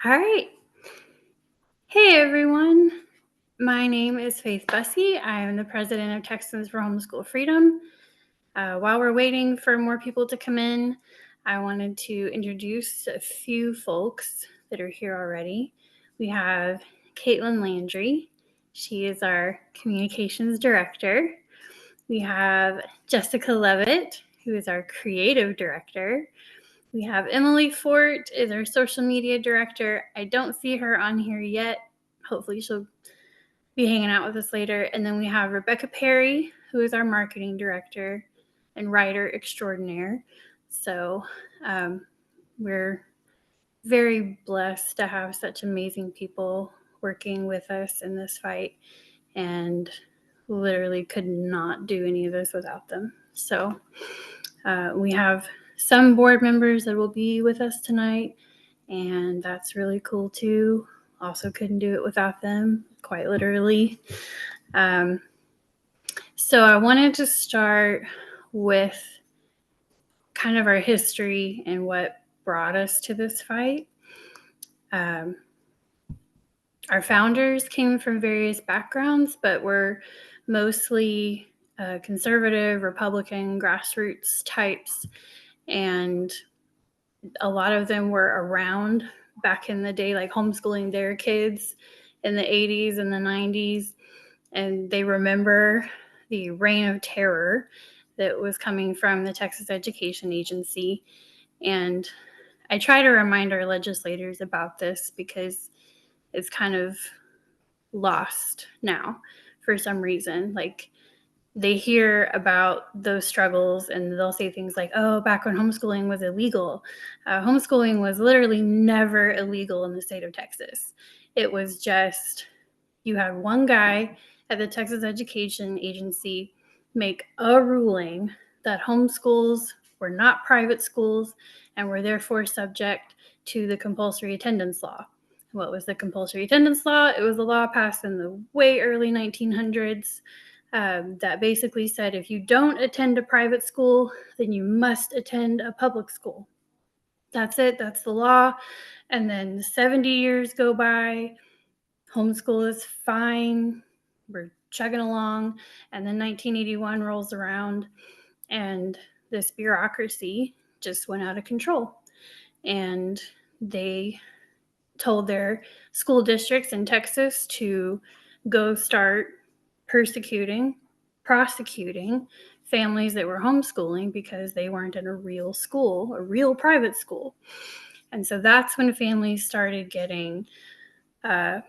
All right. Hey, everyone. My name is Faith Bussey. I am the president of Texans for Homeschool Freedom. While we're waiting for more people to come in, I wanted to introduce a few folks that are here already. We have Caitlin Landry. She is our communications director. We have Jessica Levitt, who is our creative director. We have Emily Fort is our social media director. I don't see her on here yet. Hopefully she'll be hanging out with us later. And then we have Rebecca Perry, who is our marketing director and writer extraordinaire. So we're very blessed to have such amazing people working with us in this fight, and literally could not do any of this without them. So we have some board members that will be with us tonight, and that's really cool too. Also couldn't do it without them, quite literally. So I wanted to start with kind of our history and what brought us to this fight. Our founders came from various backgrounds, but were mostly conservative, Republican, grassroots types, and a lot of them were around back in the day, like homeschooling their kids in the 80s and the 90s, and they remember the reign of terror that was coming from the Texas Education Agency. And I try to remind our legislators about this because it's kind of lost now for some reason. Like, they hear about those struggles and they'll say things like, oh, back when homeschooling was illegal. Homeschooling was literally never illegal in the state of Texas. It was just, you had one guy at the Texas Education Agency make a ruling that homeschools were not private schools and were therefore subject to the compulsory attendance law. What was the compulsory attendance law? It was a law passed in the way early 1900s. That basically said if you don't attend a private school, then you must attend a public school. That's it. That's the law. And then 70 years go by. Homeschool is fine. We're chugging along. And then 1981 rolls around, and this bureaucracy just went out of control. And they told their school districts in Texas to go start prosecuting families that were homeschooling because they weren't in a real school, a real private school. And so that's when families started getting law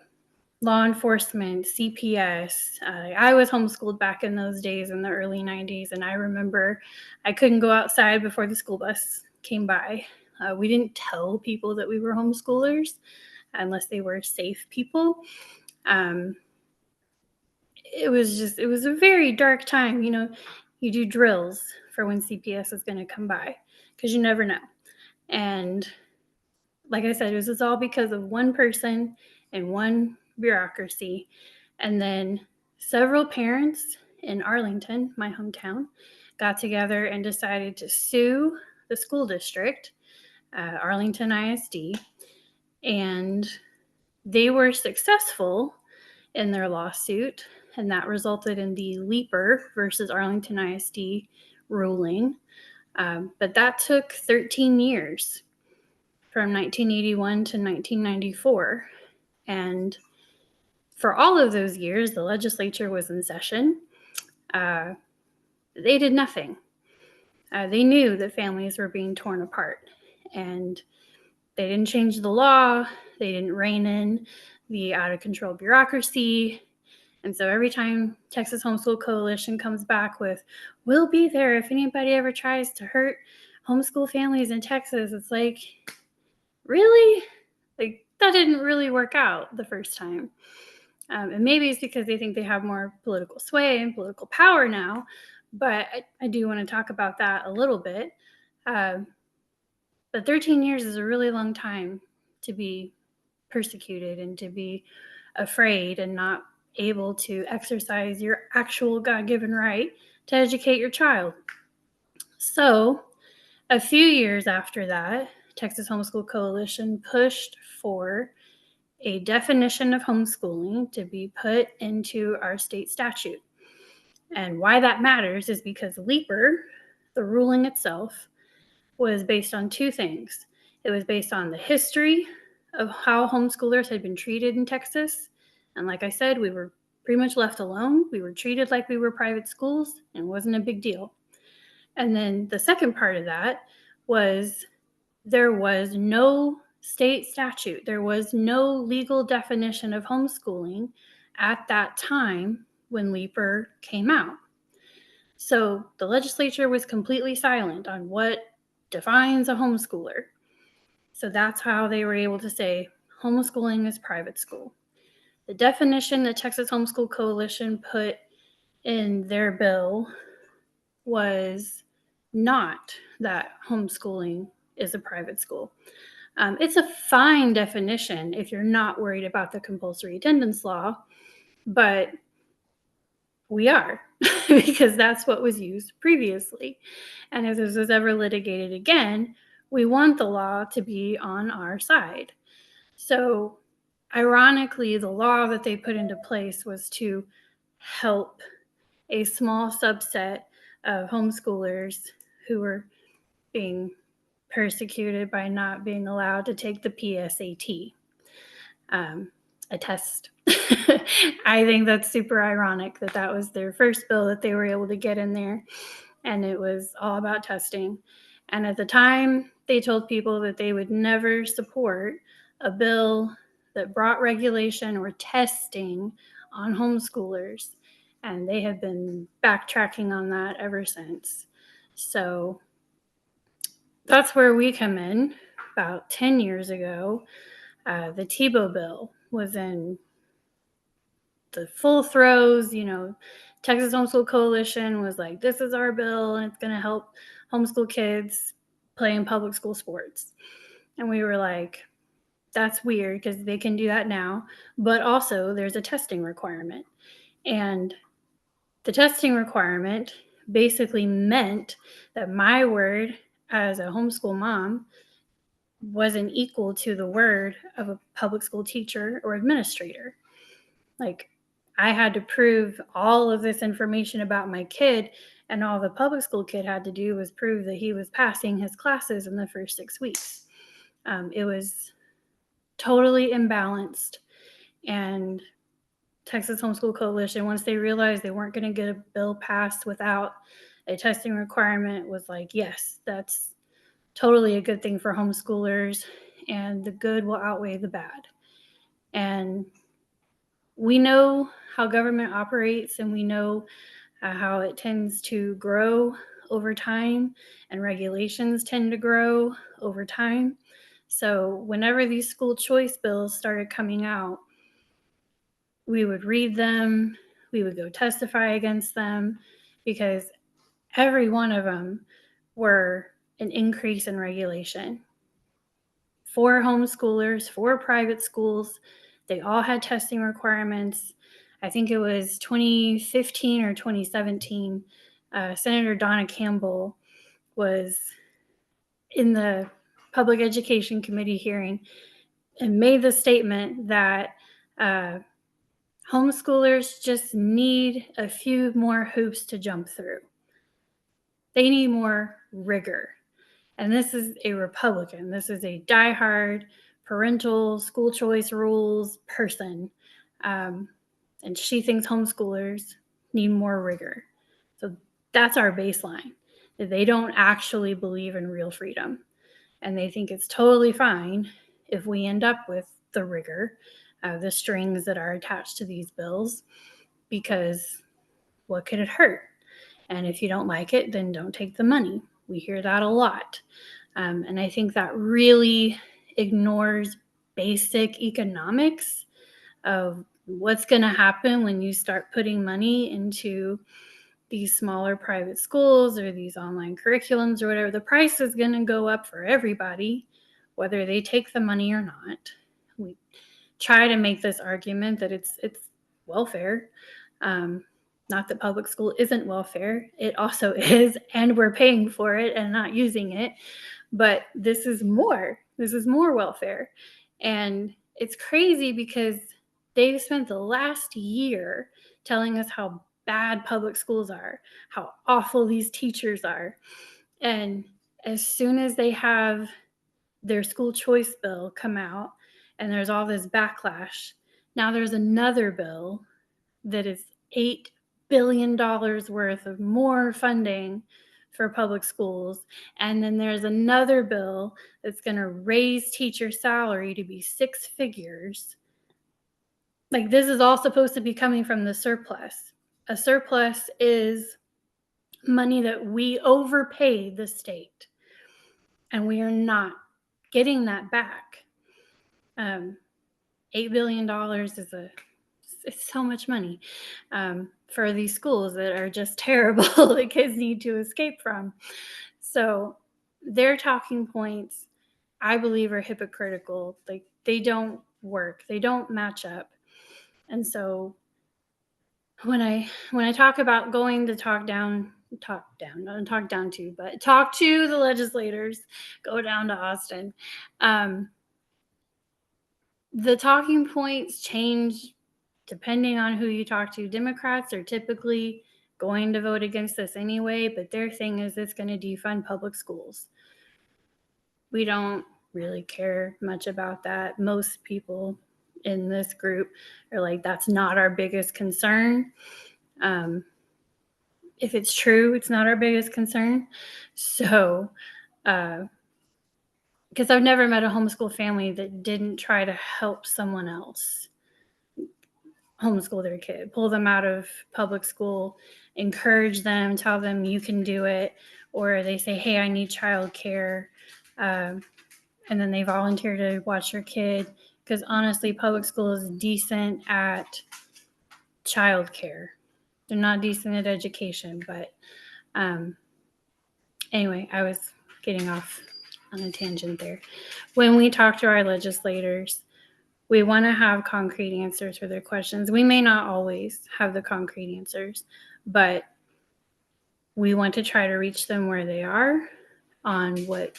enforcement, CPS. I was homeschooled back in those days in the early 90s, and I remember I couldn't go outside before the school bus came by. We didn't tell people that we were homeschoolers unless they were safe people. It was a very dark time. You do drills for when CPS is going to come by because you never know. And like I said, it was all because of one person and one bureaucracy. And then several parents in Arlington, my hometown, got together and decided to sue the school district, Arlington ISD, and they were successful in their lawsuit, and that resulted in the Leeper versus Arlington ISD ruling. But that took 13 years, from 1981 to 1994. And for all of those years, the legislature was in session. They did nothing. They knew that families were being torn apart, and they didn't change the law. They didn't rein in the out-of-control bureaucracy. And so every time Texas Homeschool Coalition comes back with, we'll be there if anybody ever tries to hurt homeschool families in Texas, it's like, really? Like, that didn't really work out the first time. And maybe it's because they think they have more political sway and political power now, but I do want to talk about that a little bit. But 13 years is a really long time to be persecuted and to be afraid and not able to exercise your actual God-given right to educate your child. So a few years after that, Texas Homeschool Coalition pushed for a definition of homeschooling to be put into our state statute. And why that matters is because Leaper, the ruling itself, was based on two things. It was based on the history of how homeschoolers had been treated in Texas. And like I said, we were pretty much left alone. We were treated like we were private schools, and it wasn't a big deal. And then the second part of that was there was no state statute. There was no legal definition of homeschooling at that time when Leaper came out. So the legislature was completely silent on what defines a homeschooler. So that's how they were able to say homeschooling is private school. The definition the Texas Homeschool Coalition put in their bill was not that homeschooling is a private school. It's a fine definition if you're not worried about the compulsory attendance law, but we are because that's what was used previously. And if this was ever litigated again, we want the law to be on our side. So ironically, the law that they put into place was to help a small subset of homeschoolers who were being persecuted by not being allowed to take the PSAT, a test. I think that's super ironic that that was their first bill that they were able to get in there, and it was all about testing. And at the time, they told people that they would never support a bill that brought regulation or testing on homeschoolers, and they have been backtracking on that ever since. So that's where we come in. About 10 years ago, the Tebow bill was in the full throes. Texas Homeschool Coalition was like, this is our bill, and it's going to help homeschool kids play in public school sports. And we were like, that's weird because they can do that now. But also, there's a testing requirement. And the testing requirement basically meant that my word as a homeschool mom wasn't equal to the word of a public school teacher or administrator. Like, I had to prove all of this information about my kid, and all the public school kid had to do was prove that he was passing his classes in the first 6 weeks. It was totally imbalanced. And Texas Homeschool Coalition, once they realized they weren't going to get a bill passed without a testing requirement, was like, yes, that's totally a good thing for homeschoolers, and the good will outweigh the bad. And we know how government operates, and we know how it tends to grow over time, and regulations tend to grow over time. So whenever these school choice bills started coming out, we would read them, we would go testify against them, because every one of them were an increase in regulation. For homeschoolers, for private schools, they all had testing requirements. I think it was 2015 or 2017, Senator Donna Campbell was in the Public Education Committee hearing and made the statement that homeschoolers just need a few more hoops to jump through. They need more rigor. And this is a Republican. This is a diehard parental school choice rules person. And she thinks homeschoolers need more rigor. So that's our baseline. They don't actually believe in real freedom. And they think it's totally fine if we end up with the rigor, the strings that are attached to these bills, because what could it hurt? And if you don't like it, then don't take the money. We hear that a lot. And I think that really ignores basic economics of what's going to happen when you start putting money into these smaller private schools or these online curriculums or whatever. The price is going to go up for everybody, whether they take the money or not. We try to make this argument that it's welfare. Not that public school isn't welfare. It also is, and we're paying for it and not using it. But this is more. This is more welfare. And it's crazy because they've spent the last year telling us how bad public schools are, how awful these teachers are. And as soon as they have their school choice bill come out and there's all this backlash, now there's another bill that is $8 billion worth of more funding for public schools. And then there's another bill that's going to raise teacher salary to be 6 figures. Like, this is all supposed to be coming from the surplus. A surplus is money that we overpaid the state, and we are not getting that back. $8 billion is it's so much money for these schools that are just terrible that kids need to escape from. So their talking points, I believe, are hypocritical. Like, they don't work. They don't match up. And so when I talk about going to talk to the legislators, go down to Austin, the talking points change depending on who you talk to. Democrats are typically going to vote against this anyway, but their thing is it's going to defund public schools. We don't really care much about that. Most people in this group are like, that's not our biggest concern. If it's true, it's not our biggest concern. So, because I've never met a homeschool family that didn't try to help someone else homeschool their kid, pull them out of public school, encourage them, tell them you can do it, or they say, hey, I need childcare, and then they volunteer to watch your kid, because honestly, public school is decent at childcare. They're not decent at education, but anyway, I was getting off on a tangent there. When we talk to our legislators, we want to have concrete answers for their questions. We may not always have the concrete answers, but we want to try to reach them where they are on what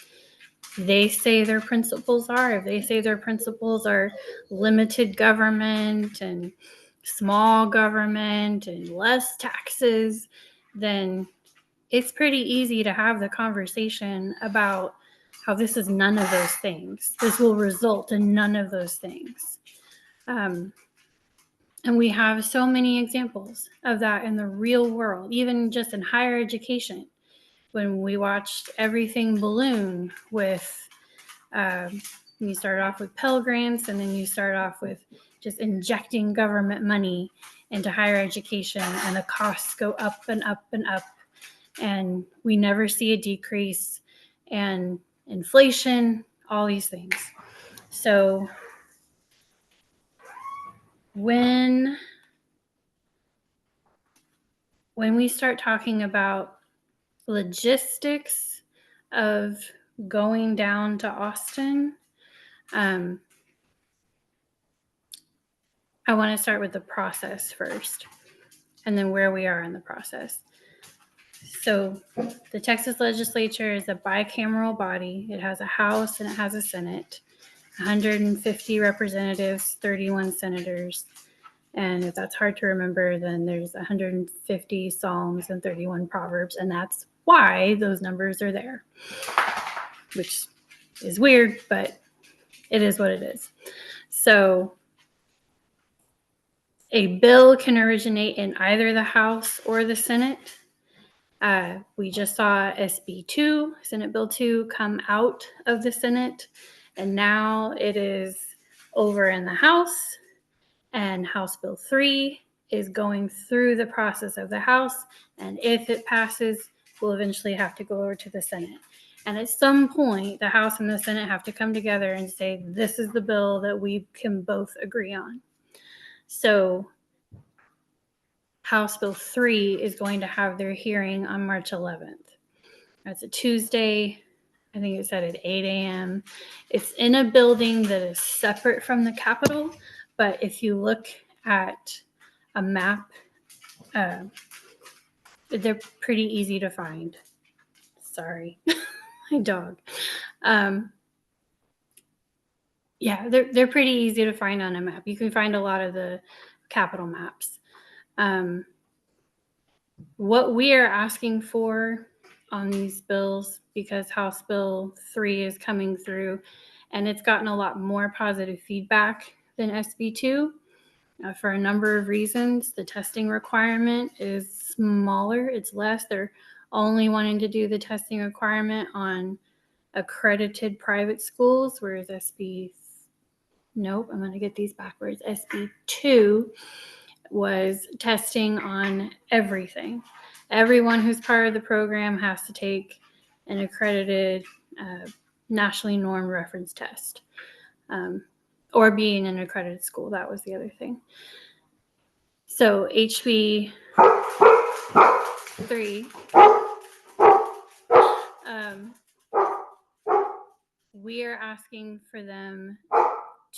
they say their principles are. If they say their principles are limited government and small government and less taxes, then it's pretty easy to have the conversation about how this is none of those things. This will result in none of those things. And we have so many examples of that in the real world, even just in higher education. When we watched everything balloon with, you start off with Pell Grants, and then you start off with just injecting government money into higher education, and the costs go up and up and up, and we never see a decrease, and inflation, all these things. So when we start talking about logistics of going down to Austin, I want to start with the process first, and then where we are in the process. So the Texas legislature is a bicameral body. It has a House and it has a Senate, 150 representatives, 31 senators. And if that's hard to remember, then there's 150 Psalms and 31 Proverbs, and that's why those numbers are there, which is weird, but it is what it is. So a bill can originate in either the House or the Senate. We just saw SB 2, Senate Bill 2, come out of the Senate, and now it is over in the House, and House Bill 3 is going through the process of the House, and if it passes, we'll eventually have to go over to the Senate. And at some point, the House and the Senate have to come together and say, this is the bill that we can both agree on. So House Bill 3 is going to have their hearing on March 11th. That's a Tuesday. I think it said at 8 a.m. It's in a building that is separate from the Capitol, but if you look at a map, they're pretty easy to find. Sorry, my dog. Yeah, they're pretty easy to find on a map. You can find a lot of the capital maps. What we are asking for on these bills, because House Bill 3 is coming through, and it's gotten a lot more positive feedback than SB 2 for a number of reasons. The testing requirement is smaller, it's less. They're only wanting to do the testing requirement on accredited private schools, whereas I'm going to get these backwards. SB 2 was testing on everything. Everyone who's part of the program has to take an accredited, nationally normed reference test, or be in an accredited school. That was the other thing. So HB 3, we are asking for them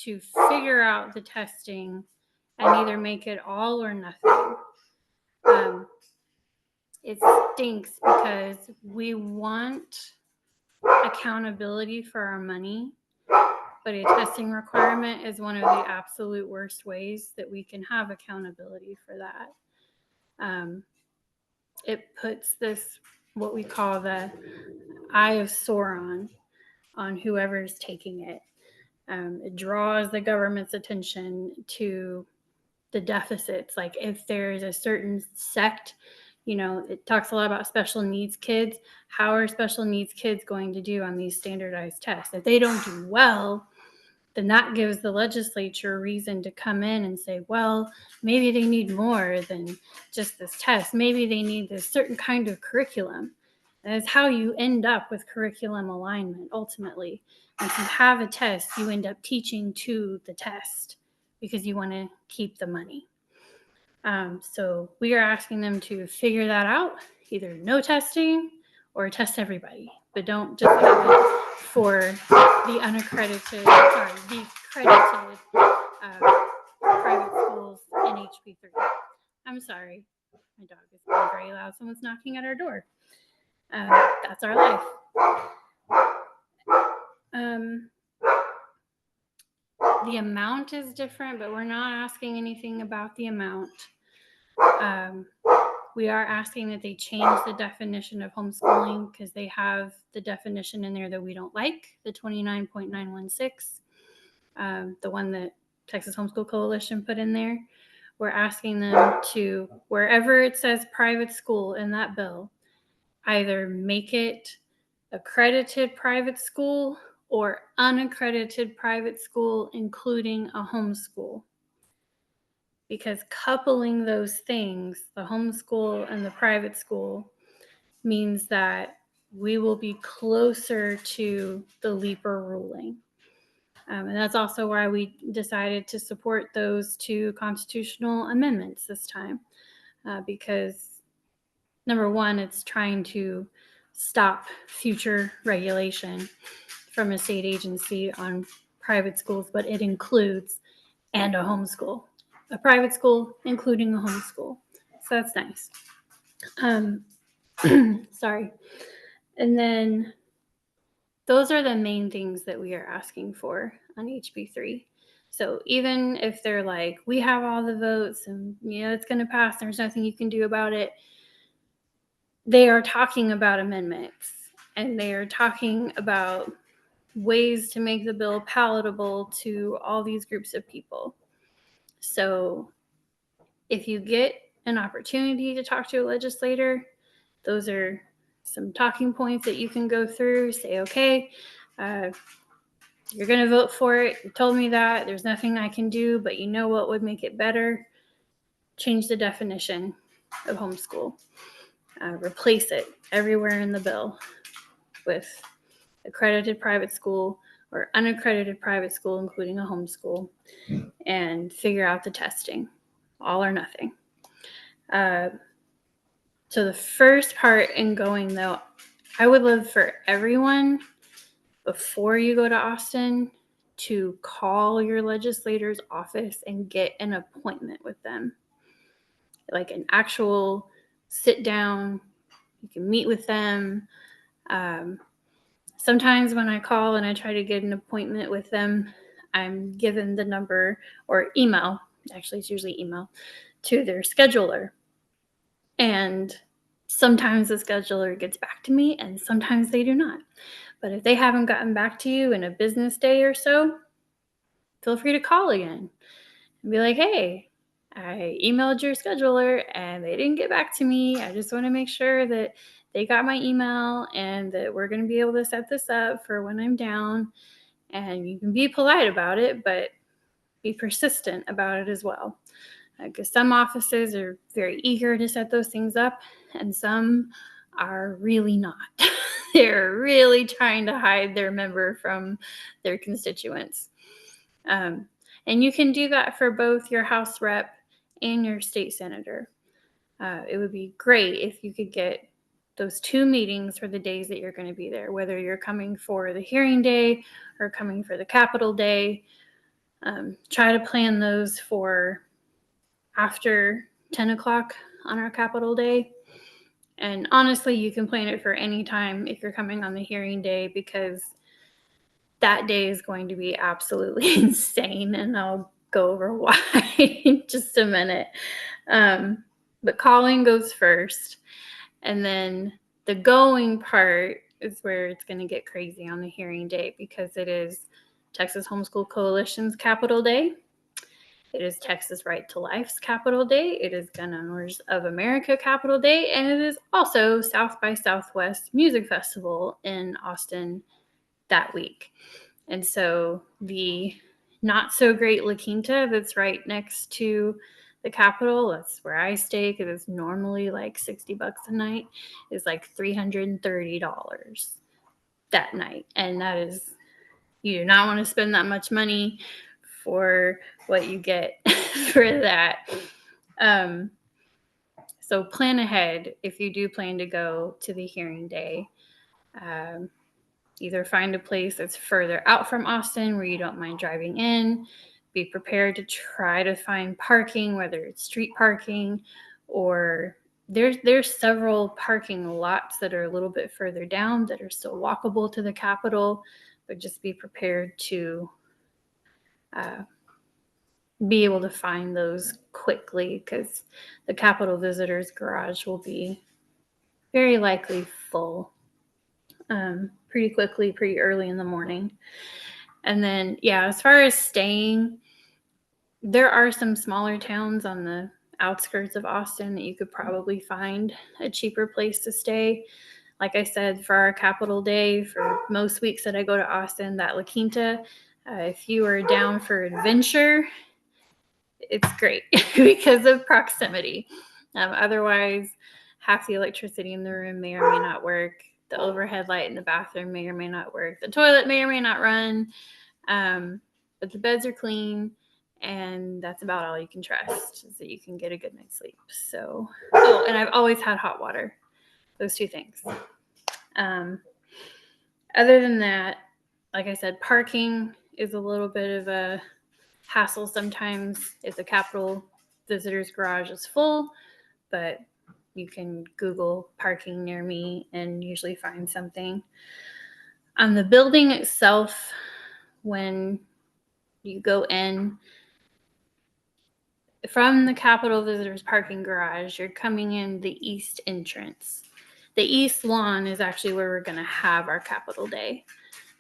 to figure out the testing and either make it all or nothing. It stinks because we want accountability for our money, but a testing requirement is one of the absolute worst ways that we can have accountability for that. It puts this, what we call the eye of Sauron, on whoever's taking it. It draws the government's attention to the deficits. Like if there's a certain sect, it talks a lot about special needs kids. How are special needs kids going to do on these standardized tests? If they don't do well, then that gives the legislature a reason to come in and say, well, maybe they need more than just this test. Maybe they need this certain kind of curriculum. And that's how you end up with curriculum alignment, ultimately. If you have a test, you end up teaching to the test because you want to keep the money. So we are asking them to figure that out, either no testing or test everybody, but don't just have it for the accredited private schools in HB3. I'm sorry, my dog is being very loud. Someone's knocking at our door. That's our life. The amount is different, but we're not asking anything about the amount. We are asking that they change the definition of homeschooling because they have the definition in there that we don't like, the 29.916, the one that Texas Homeschool Coalition put in there. We're asking them to, wherever it says private school in that bill, either make it accredited private school or unaccredited private school, including a homeschool. Because coupling those things, the homeschool and the private school, means that we will be closer to the Leaper ruling. And that's also why we decided to support those two constitutional amendments this time. Because number one, it's trying to stop future regulation from a state agency on private schools, but it includes and a homeschool. A private school, including a homeschool. So that's nice. Sorry. And then those are the main things that we are asking for on HB3. So even if they're like, we have all the votes and it's going to pass, there's nothing you can do about it, they are talking about amendments and they are talking about ways to make the bill palatable to all these groups of people. So if you get an opportunity to talk to a legislator, those are some talking points that you can go through. Say, okay, you're going to vote for it. You told me that. There's nothing I can do, but you know what would make it better? Change the definition of homeschool. Replace it everywhere in the bill with accredited private school or unaccredited private school, including a homeschool, and figure out the testing, all or nothing. So the first part in going, though, I would love for everyone, before you go to Austin, to call your legislator's office and get an appointment with them. Like an actual sit down, you can meet with them. Sometimes when I call and I try to get an appointment with them, I'm given the number or email, actually it's usually email, to their scheduler. And sometimes the scheduler gets back to me and sometimes they do not. But if they haven't gotten back to you in a business day or so, feel free to call again and be like, hey, I emailed your scheduler and they didn't get back to me. I just want to make sure that they got my email and that we're going to be able to set this up for when I'm down. And you can be polite about it, but be persistent about it as well. Because some offices are very eager to set those things up, and some are really not. They're really trying to hide their member from their constituents. And you can do that for both your House rep and your state senator. It would be great if you could get those 2 meetings for the days that you're going to be there, whether you're coming for the hearing day or coming for the Capitol Day. Try to plan those for after 10 o'clock on our Capitol Day. And honestly, you can plan it for any time if you're coming on the hearing day, because that day is going to be absolutely insane. And I'll go over why in just a minute. But calling goes first. And then the going part is where it's going to get crazy on the hearing day, because it is Texas Homeschool Coalition's Capitol Day. It is Texas Right to Life's Capitol Day. It is Gun Owners of America Capitol Day. And it is also South by Southwest Music Festival in Austin that week. And so the not so great La Quinta that's right next to the Capitol, that's where I stay because it's normally like $60 a night, is like $330 that night. And that is, you do not want to spend that much money for what you get for that. So plan ahead if you do plan to go to the hearing day. Either find a place that's further out from Austin where you don't mind driving in. Be prepared to try to find parking, whether it's street parking or there's several parking lots that are a little bit further down that are still walkable to the Capitol, but just be prepared to be able to find those quickly, because the Capitol Visitors Garage will be very likely full pretty quickly, pretty early in the morning. And then, yeah, as far as staying, there are some smaller towns on the outskirts of Austin that you could probably find a cheaper place to stay. Like I said, for our Capitol Day, for most weeks that I go to Austin, that La Quinta, if you are down for adventure, it's great because of proximity. Otherwise, half the electricity in the room may or may not work. The overhead light in the bathroom may or may not work. The toilet may or may not run. But the beds are clean, and that's about all you can trust, is that you can get a good night's sleep. So, and I've always had hot water. Those 2 things. Other than that, like I said, parking is a little bit of a hassle sometimes if the Capitol Visitors Garage is full, but you can Google parking near me and usually find something. On the building itself, when you go in from the Capitol Visitors Parking Garage, you're coming in the east entrance. The east lawn is actually where we're going to have our Capitol Day,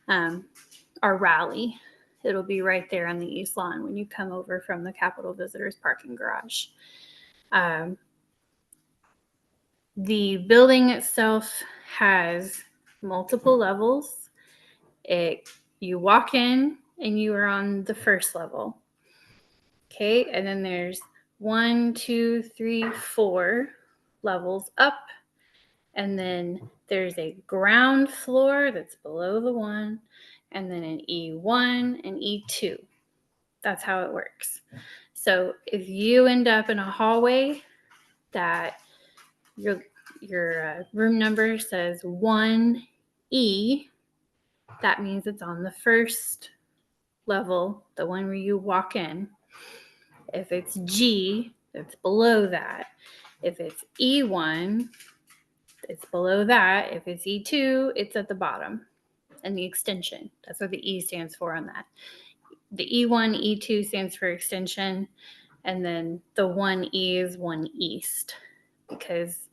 our rally. It'll be right there on the east lawn when you come over from the Capitol Visitors Parking Garage. The building itself has multiple levels. You walk in and you are on the first level. Okay, and then there's 1, 2, 3, 4 levels up. And then there's a ground floor that's below the 1, and then an E1 and E2. That's how it works. So if you end up in a hallway that your room number says 1E, that means it's on the first level, the one where you walk in. If it's G, it's below that. If it's E1, it's below that. If it's E2, it's at the bottom. and the extension. That's what the E stands for on that. The E1, E2 stands for extension, and then the 1E is 1 east, because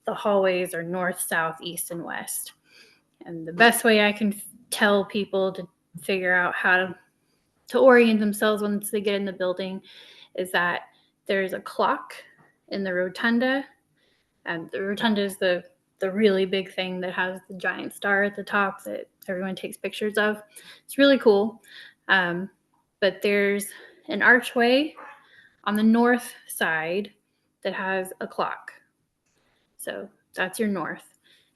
the hallways are north, south, east, and west. And the best way I can tell people to figure out how to orient themselves once they get in the building is that there's a clock in the rotunda, and the rotunda is the really big thing that has the giant star at the top that everyone takes pictures of. It's really cool. But there's an archway on the north side that has a clock. So that's your north.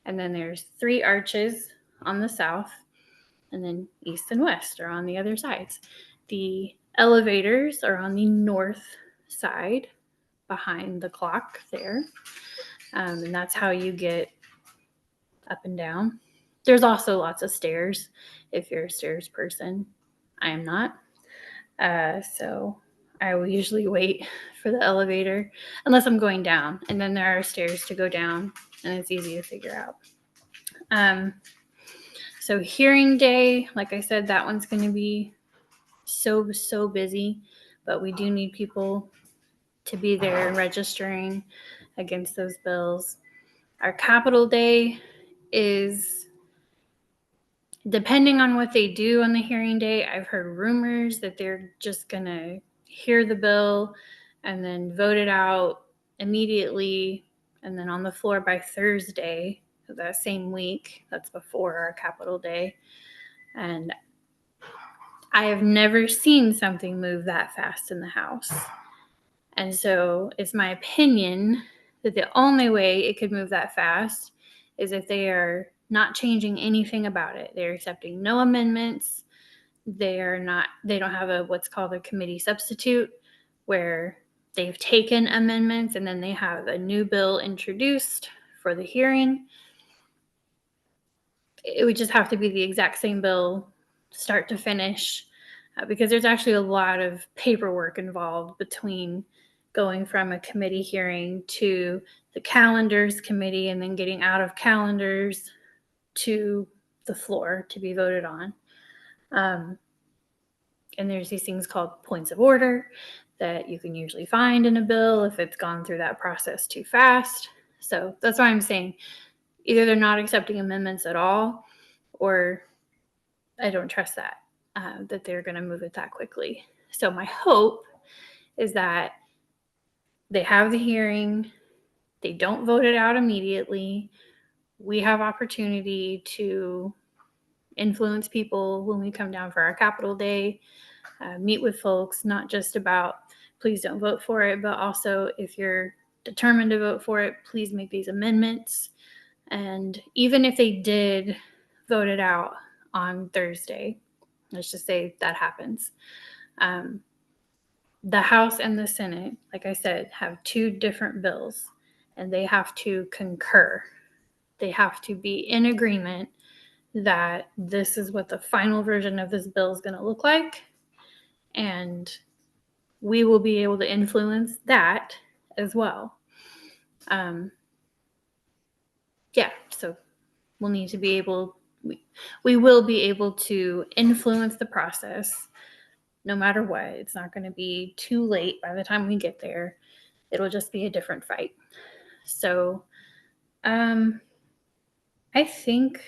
And then there's 3 arches on the south, and then east and west are on the other sides. The elevators are on the north side behind the clock there. And that's how you get up and down. There's also lots of stairs if you're a stairs person. I am not. So I will usually wait for the elevator unless I'm going down. And then there are stairs to go down, and it's easy to figure out. So hearing day, like I said, that one's going to be so busy, but we do need people to be there and registering against those bills. Our capital day is, depending on what they do on the hearing day, I've heard rumors that they're just going to hear the bill and then vote it out immediately, and then on the floor by Thursday of that same week. That's before our capital day. And I have never seen something move that fast in the House. And so it's my opinion that the only way it could move that fast is if they are not changing anything about it. They're accepting no amendments. They don't have what's called a committee substitute, where they've taken amendments and then they have a new bill introduced for the hearing. It would just have to be the exact same bill, start to finish, because there's actually a lot of paperwork involved between going from a committee hearing to the calendars committee and then getting out of calendars to the floor to be voted on. And there's these things called points of order that you can usually find in a bill if it's gone through that process too fast. So that's why I'm saying either they're not accepting amendments at all, or I don't trust that they're going to move it that quickly. So my hope is that they have the hearing, they don't vote it out immediately. We have opportunity to influence people when we come down for our Capitol Day, meet with folks, not just about please don't vote for it, but also if you're determined to vote for it, please make these amendments. And even if they did vote it out on Thursday, let's just say that happens. The House and the Senate, like I said, have 2 different bills, and they have to concur. They have to be in agreement that this is what the final version of this bill is going to look like, and we will be able to influence that as well. So we'll need to be able, we will be able to influence the process no matter what. It's not going to be too late by the time we get there. It'll just be a different fight. So I think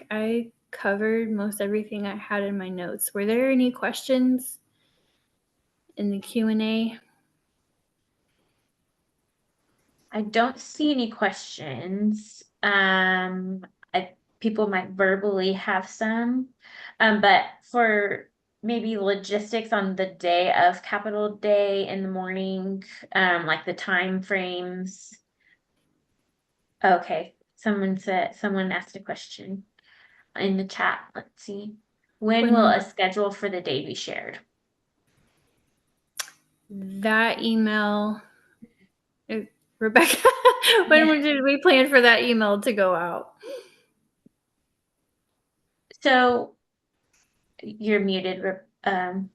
I covered most everything I had in my notes. Were there any questions in the Q&A? I don't see any questions. People might verbally have some, but for maybe logistics on the day of Capitol Day in the morning, like the time frames. Okay, someone asked a question in the chat. Let's see. When will a schedule for the day be shared? That email, Rebecca, when did we plan for that email to go out? So you're muted. There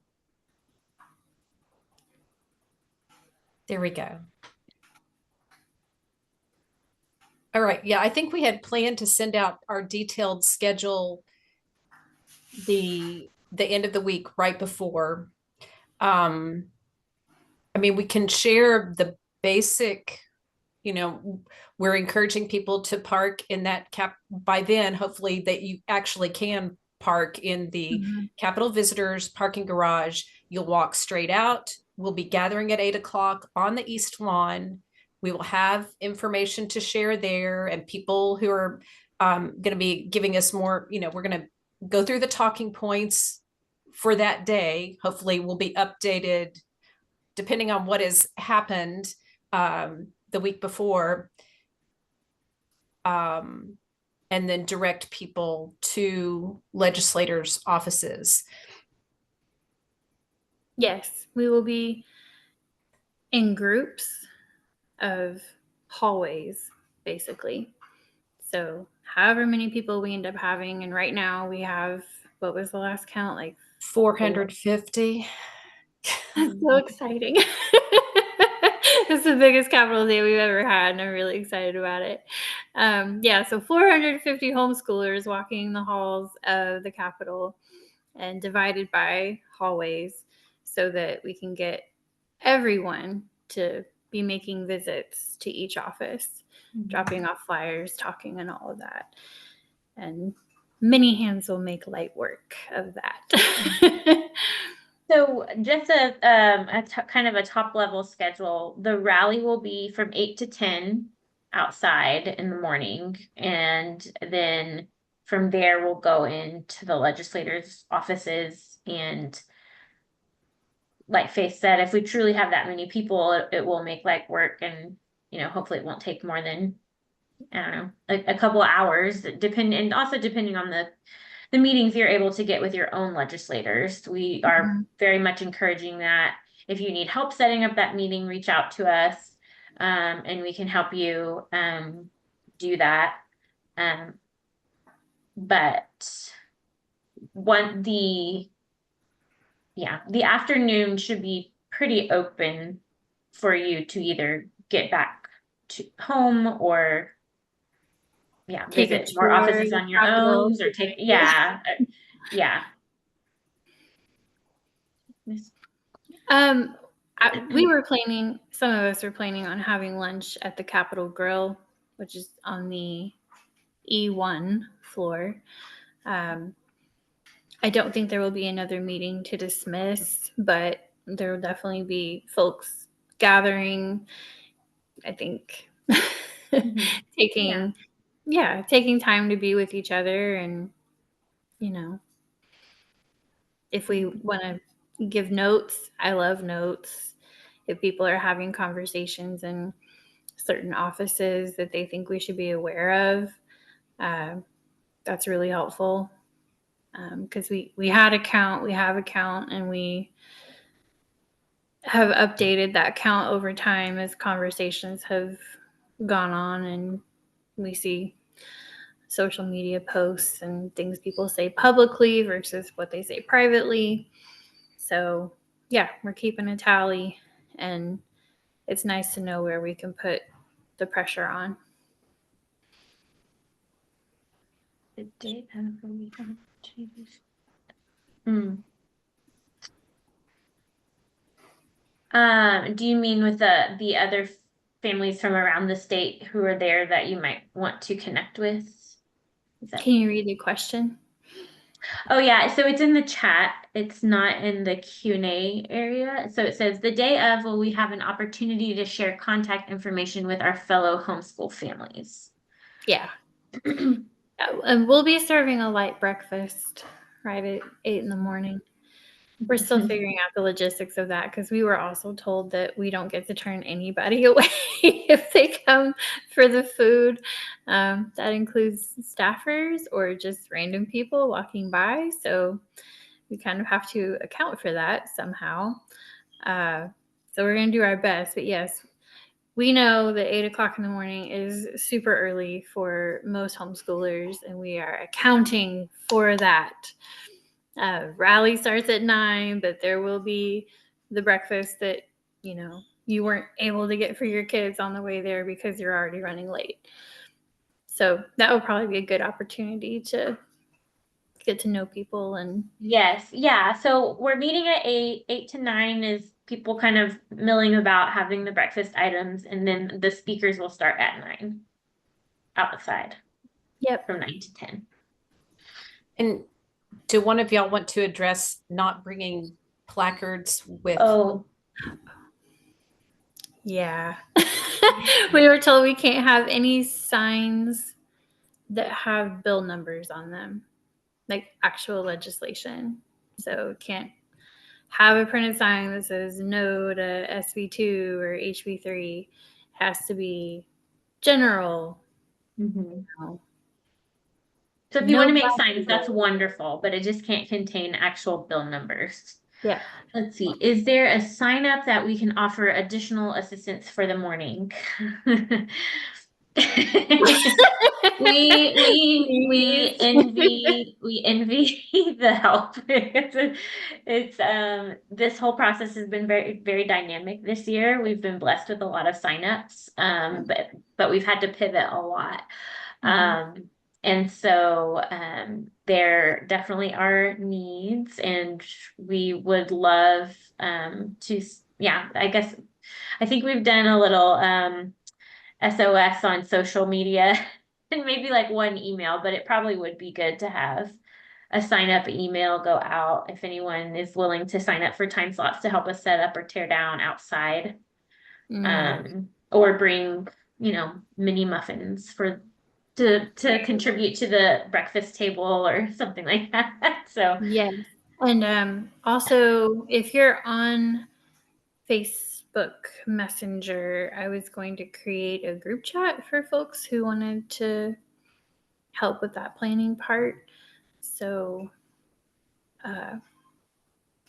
we go. All right. Yeah, I think we had planned to send out our detailed schedule the end of the week right before. Um, I mean, we can share the basic, you know, we're encouraging people to park in that by then, hopefully that you actually can park in the Mhm. Capitol Visitors parking garage. You'll walk straight out. We'll be gathering at 8 o'clock on the east lawn. We will have information to share there, and people who are going to be giving us more, we're going to go through the talking points for that day. Hopefully we'll be updated depending on what has happened the week before, and then direct people to legislators' offices. Yes, we will be in groups of hallways, basically. So, however many people we end up having, and right now we have, what was the last count? Like 450. That's so exciting. It's the biggest Capitol Day we've ever had, and I'm really excited about it. Yeah, so 450 homeschoolers walking the halls of the Capitol and divided by hallways so that we can get everyone to be making visits to each office, dropping off flyers, talking, and all of that. And many hands will make light work of that. So just kind of a top level schedule, the rally will be from 8 to 10 outside in the morning. And then from there, we'll go into the legislators' offices. And like Faith said, if we truly have that many people, it will make like work. And, hopefully it won't take more than, I don't know, a couple of hours, and also depending on the meetings you're able to get with your own legislators. We are very much encouraging that. If you need help setting up that meeting, reach out to us, and we can help you do that. But the afternoon should be pretty open for you to either get back to home or Take a visit more tour of offices the on your Capitol. own or yeah. Some of us were planning on having lunch at the Capitol Grill, which is on the E1 floor. I don't think there will be another meeting to dismiss, but there will definitely be folks gathering. I think taking time to be with each other, and if we want to give notes, I love notes. If people are having conversations in certain offices that they think we should be aware of, that's really helpful. Because we have a count, and we have updated that count over time as conversations have gone on, and we see social media posts and things people say publicly versus what they say privately. So yeah, we're keeping a tally, and it's nice to know where we can put the pressure on. The date we have changes. Do you mean with the other families from around the state who are there that you might want to connect with? Can you read the question? Oh yeah, so it's in the chat. It's not in the Q&A area. So it says, the day of, will we have an opportunity to share contact information with our fellow homeschool families? Yeah. And we'll be serving a light breakfast right at 8 in the morning. We're still figuring out the logistics of that, because we were also told that we don't get to turn anybody away if they come for the food. That includes staffers or just random people walking by. So we kind of have to account for that somehow. So we're going to do our best. But yes, we know that 8 o'clock in the morning is super early for most homeschoolers, and we are accounting for that. Rally starts at 9, but there will be the breakfast that you weren't able to get for your kids on the way there because you're already running late. So that would probably be a good opportunity to get to know people. And Yes, yeah. So we're meeting at 8. 8 to 9 is people kind of milling about having the breakfast items, and then the speakers will start at 9 outside yep. from 9 to 10. And do one of y'all want to address not bringing placards with? Oh, Yeah. We were told we can't have any signs that have bill numbers on them, like actual legislation. So can't have a printed sign that says no to SB2 or HB3. Has to be general. mhm. No. So if you No want to make black signs, and that's white. wonderful, but it just can't contain actual bill numbers. Yeah. Let's see, is there a sign up that we can offer additional assistance for the morning? We envy the help. It's this whole process has been very, very dynamic this year. We've been blessed with a lot of signups, but we've had to pivot a lot. And so there definitely are needs, and we would love to, yeah, I think we've done a little SOS on social media and maybe like one email, but it probably would be good to have a sign up email go out if anyone is willing to sign up for time slots to help us set up or tear down outside. Or bring, mini muffins to contribute to the breakfast table or something like that. So yes. And also, if you're on Facebook Messenger, I was going to create a group chat for folks who wanted to help with that planning part. So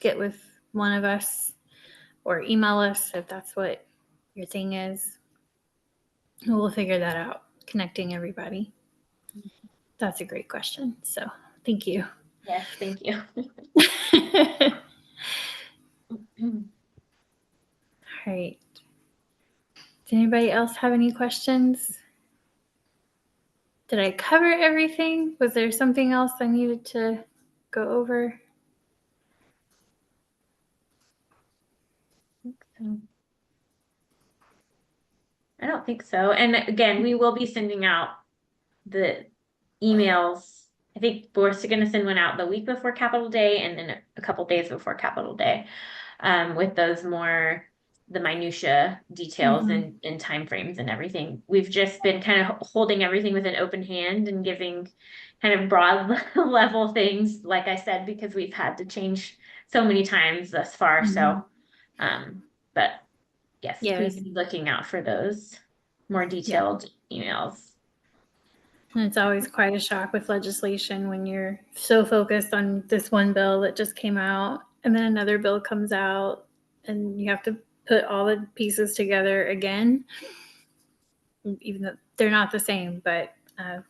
get with one of us or email us if that's what your thing is. We'll figure that out, connecting everybody. That's a great question. So thank you. yes, thank you. All right. Does anybody else have any questions? Did I cover everything? Was there something else I needed to go over? I don't think so. And again, we will be sending out the emails. I think we're going to send one out the week before Capitol Day and then a couple days before Capitol Day, with those the minutia details and timeframes and everything. We've just been kind of holding everything with an open hand and giving kind of broad level things, like I said, because we've had to change so many times thus far. So, but yes, please be looking out for those more detailed emails. And it's always quite a shock with legislation when you're so focused on this one bill that just came out and then another bill comes out and you have to put all the pieces together again, even though they're not the same, but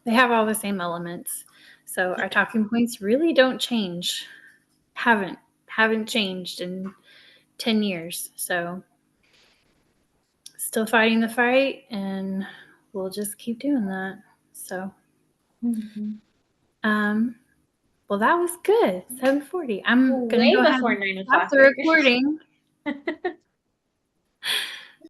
they have all the same elements. So our talking points really don't change. Haven't changed in 10 years. So still fighting the fight, and we'll just keep doing that. So well, that was good. 7:40. I'm gonna way go ahead before and 9 stop o'clock. the recording.